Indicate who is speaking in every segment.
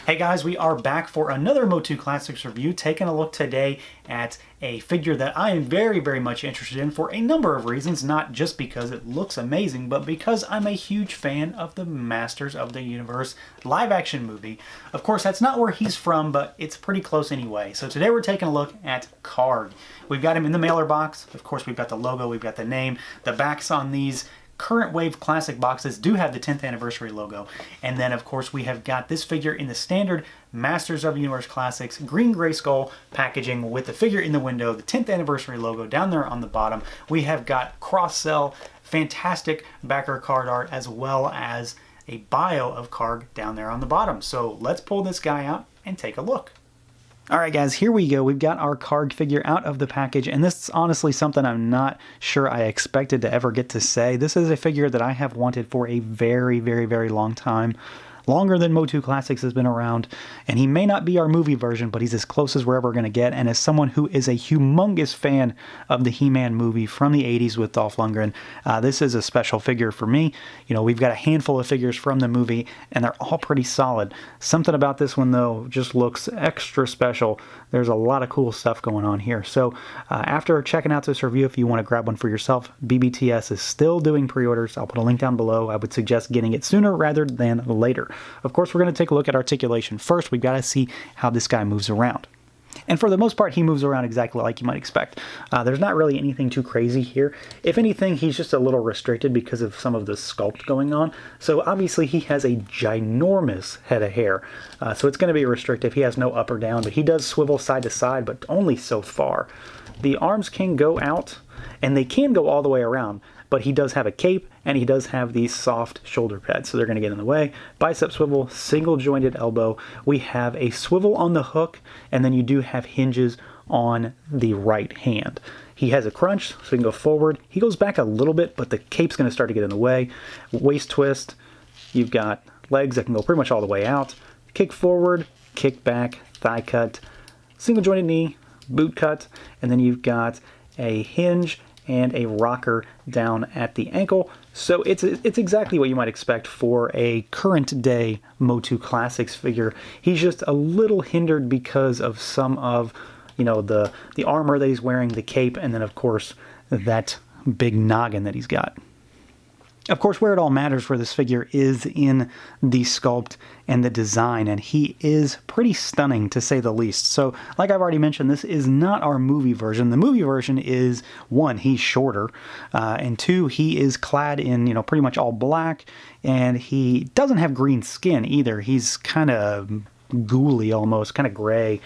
Speaker 1: Hey guys, we are back for another MOTU Classics review, taking a look today at a figure that I am very much interested in for a number of reasons, not just because it looks amazing, but because I'm a huge fan of the Masters of the Universe live action movie. Of course, that's not where he's from, but it's pretty close anyway. So today we're taking a look at Karg. We've got him in the mailer box. Of course, we've got the logo, we've got the name. The backs on these current wave classic boxes do have the 10th anniversary logo, and then of course we have got this figure in the standard Masters of the Universe Classics green gray skull packaging with the figure in the window, the 10th anniversary logo down there on the bottom. We have got cross-sell, fantastic backer card art, as well as a bio of Karg down there on the bottom. So let's pull this guy out and take a look. Alright guys, here we go. We've got our Karg figure out of the package, and this is honestly something I'm not sure I expected to ever get to say. This is a figure that I have wanted for a very long time. Longer than MOTU Classics has been around, and he may not be our movie version, but he's as close as we're ever going to get. And as someone who is a humongous fan of the He-Man movie from the 80s with Dolph Lundgren, this is a special figure for me. You know, we've got a handful of figures from the movie, and they're all pretty solid. Something about this one, though, just looks extra special. There's a lot of cool stuff going on here. So after checking out this review, if you want to grab one for yourself, BBTS is still doing pre-orders. I'll put a link down below. I would suggest getting it sooner rather than later. Of course, we're going to take a look at articulation first. We've got to see how this guy moves around. And for the most part, he moves around exactly like you might expect. There's not really anything too crazy here. If anything, he's just a little restricted because of some of the sculpt going on. So obviously, he has a ginormous head of hair. So it's going to be restrictive. He has no up or down, but he does swivel side to side, but only so far. The arms can go out, and they can go all the way around. But he does have a cape, and he does have these soft shoulder pads, so they're going to get in the way. Bicep swivel, single jointed elbow. We have a swivel on the hook, and then you do have hinges on the right hand. He has a crunch, so he can go forward. He goes back a little bit, but the cape's going to start to get in the way. Waist twist. You've got legs that can go pretty much all the way out. Kick forward, kick back, thigh cut, single jointed knee, boot cut, and then you've got a hinge and a rocker down at the ankle. So it's exactly what you might expect for a current day MOTU Classics figure. He's just a little hindered because of some of, you know, the armor that he's wearing, the cape, and then of course that big noggin that he's got. Of course, where it all matters for this figure is in the sculpt and the design, and he is pretty stunning to say the least. So, like I've already mentioned, this is not our movie version. The movie version is, one, he's shorter, and two, he is clad in, you know, pretty much all black, and he doesn't have green skin either. He's kind of ghouly almost, kind of gray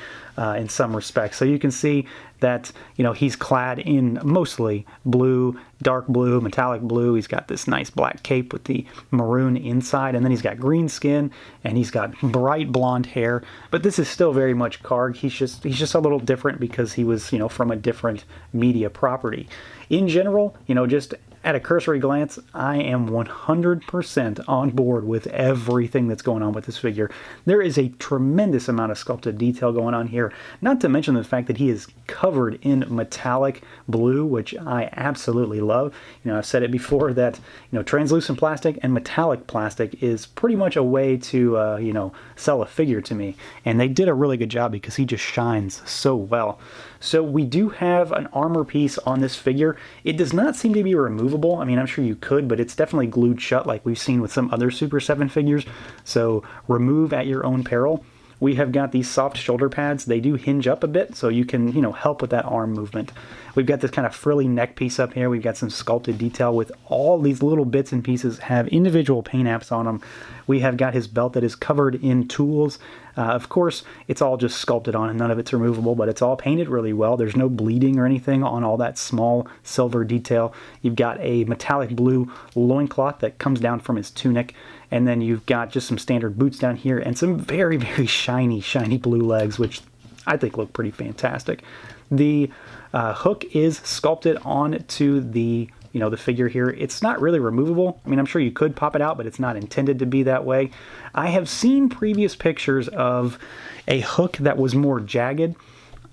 Speaker 1: in some respects. So you can see that, you know, he's clad in mostly blue, dark blue, metallic blue. He's got this nice black cape with the maroon inside, and then he's got green skin, and he's got bright blonde hair. But this is still very much Karg. He's just a little different because he was, you know, from a different media property. In general, you know, just at a cursory glance, I am 100% on board with everything that's going on with this figure. There is a tremendous amount of sculpted detail going on here, not to mention the fact that he is covered in metallic blue, which I absolutely love. You know, I've said it before that, you know, translucent plastic and metallic plastic is pretty much a way to, you know, sell a figure to me. And they did a really good job because he just shines so well. So we do have an armor piece on this figure. It does not seem to be removable. I mean, I'm sure you could, but it's definitely glued shut like we've seen with some other Super 7 figures. So remove at your own peril. We have got these soft shoulder pads. They do hinge up a bit, so you can, you know, help with that arm movement. We've got this kind of frilly neck piece up here. We've got some sculpted detail with all these little bits and pieces have individual paint apps on them. We have got his belt that is covered in tools. Of course, it's all just sculpted on and none of it's removable, but it's all painted really well. There's no bleeding or anything on all that small silver detail. You've got a metallic blue loincloth that comes down from his tunic, and then you've got just some standard boots down here and some very shiny blue legs, which I think look pretty fantastic. The hook is sculpted onto the, you know, the figure here. It's not really removable. I mean, I'm sure you could pop it out, but it's not intended to be that way. I have seen previous pictures of a hook that was more jagged.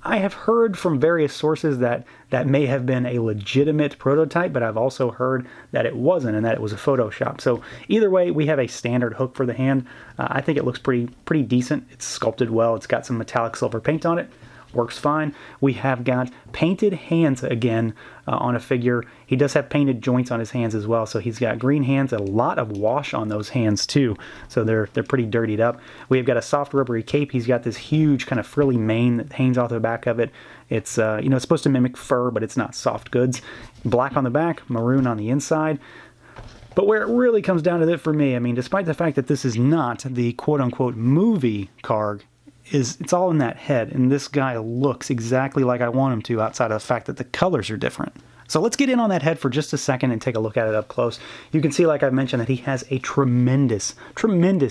Speaker 1: I have heard from various sources that that may have been a legitimate prototype, but I've also heard that it wasn't and that it was a Photoshop. So either way, we have a standard hook for the hand. I think it looks pretty decent. It's sculpted well. It's got some metallic silver paint on it. Works fine. We have got painted hands again on a figure. He does have painted joints on his hands as well, so he's got green hands, a lot of wash on those hands too, so they're pretty dirtied up. We've got a soft rubbery cape. He's got this huge kind of frilly mane that hangs off the back of it. It's it's supposed to mimic fur, but it's not soft goods. Black on the back, maroon on the inside. But where it really comes down to it for me, I mean, despite the fact that this is not the quote-unquote movie Karg, it's all in that head, and this guy looks exactly like I want him to, outside of the fact that the colors are different. So let's get in on that head for just a second and take a look at it up close. You can see, like I mentioned, that he has a tremendous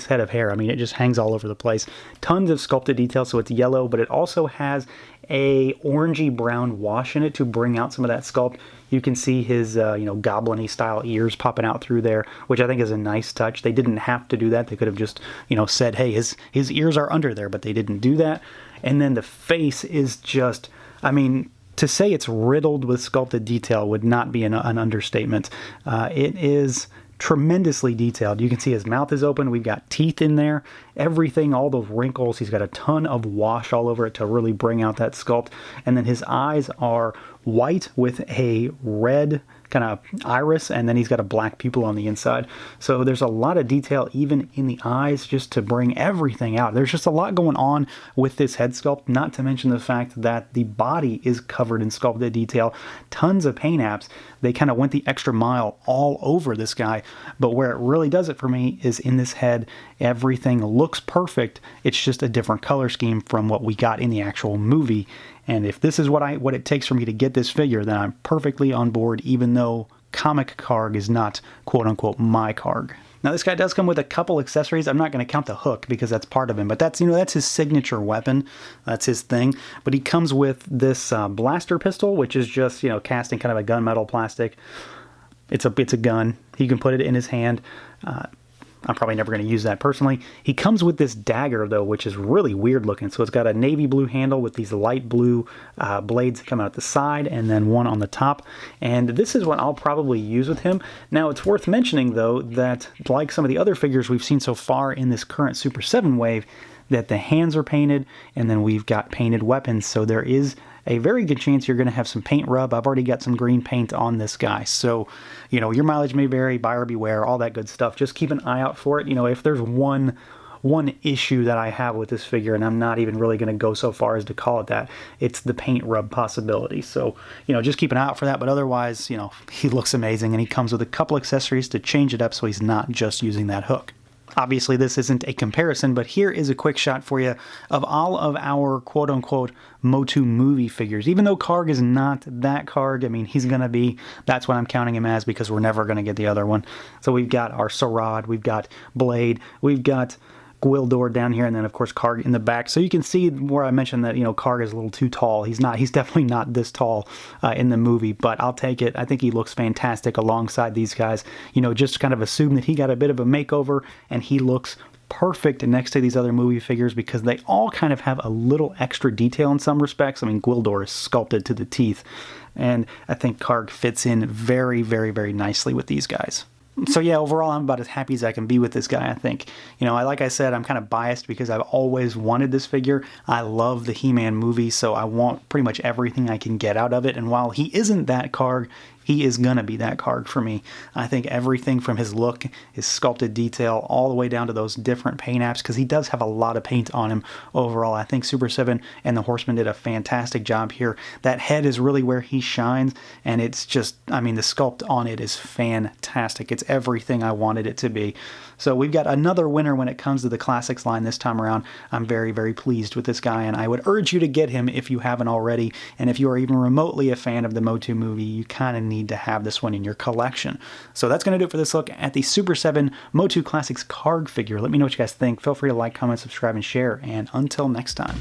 Speaker 1: head of hair. I mean, it just hangs all over the place. Tons of sculpted detail, so it's yellow, but it also has a orangey brown wash in it to bring out some of that sculpt. You can see his goblin-y style ears popping out through there, which I think is a nice touch. They didn't have to do that. They could have just said, hey, his ears are under there, but they didn't do that. And then the face is just, I mean, to say it's riddled with sculpted detail would not be an understatement. It is tremendously detailed. You can see his mouth is open. We've got teeth in there. Everything, all those wrinkles. He's got a ton of wash all over it to really bring out that sculpt. And then his eyes are white with a red kind of iris, and then he's got a black pupil on the inside. So there's a lot of detail even in the eyes just to bring everything out. There's just a lot going on with this head sculpt, not to mention the fact that the body is covered in sculpted detail. Tons of paint apps. They kind of went the extra mile all over this guy, but where it really does it for me is in this head. Everything looks perfect. It's just a different color scheme from what we got in the actual movie. And if this is what it takes for me to get this figure, then I'm perfectly on board, even though comic Karg is not quote-unquote my Karg. Now this guy does come with a couple accessories. I'm not going to count the hook because that's part of him, but that's that's his signature weapon. That's his thing. But he comes with this blaster pistol, which is just casting kind of a gunmetal plastic. It's a gun. He can put it in his hand. I'm probably never going to use that personally. He comes with this dagger, though, which is really weird looking. So it's got a navy blue handle with these light blue blades coming out the side and then one on the top. And this is what I'll probably use with him. Now, it's worth mentioning, though, that like some of the other figures we've seen so far in this current Super 7 wave, that the hands are painted and then we've got painted weapons. So there is a very good chance you're going to have some paint rub. I've already got some green paint on this guy. So, your mileage may vary, buyer beware, all that good stuff. Just keep an eye out for it. If there's one issue that I have with this figure, and I'm not even really going to go so far as to call it that, it's the paint rub possibility. So, just keep an eye out for that. But otherwise, he looks amazing, and he comes with a couple accessories to change it up so he's not just using that hook. Obviously, this isn't a comparison, but here is a quick shot for you of all of our quote-unquote MOTU movie figures. Even though Karg is not that Karg, I mean, he's going to be, that's what I'm counting him as because we're never going to get the other one. So we've got our Sarad, we've got Blade, we've got Gwildor down here, and then of course Karg in the back. So you can see where I mentioned that Karg is a little too tall. He's definitely not this tall in the movie, but I'll take it. I think he looks fantastic alongside these guys. Just kind of assume that he got a bit of a makeover and he looks perfect next to these other movie figures because they all kind of have a little extra detail in some respects. I mean, Gwildor is sculpted to the teeth, and I think Karg fits in very, very, very nicely with these guys. So yeah, overall, I'm about as happy as I can be with this guy, I think. Like I said, I'm kind of biased because I've always wanted this figure. I love the He-Man movie, so I want pretty much everything I can get out of it. And while he isn't that Karg, he is going to be that Karg for me. I think everything from his look, his sculpted detail, all the way down to those different paint apps, because he does have a lot of paint on him overall. I think Super 7 and the Horseman did a fantastic job here. That head is really where he shines, and it's just, I mean, the sculpt on it is fantastic. It's everything I wanted it to be. So we've got another winner when it comes to the Classics line this time around. I'm very, very pleased with this guy, and I would urge you to get him if you haven't already. And if you are even remotely a fan of the MOTU movie, you kind of need to have this one in your collection. So that's going to do it for this look at the Super 7 MOTU Classics Karg figure. Let me know what you guys think. Feel free to like, comment, subscribe, and share. And until next time.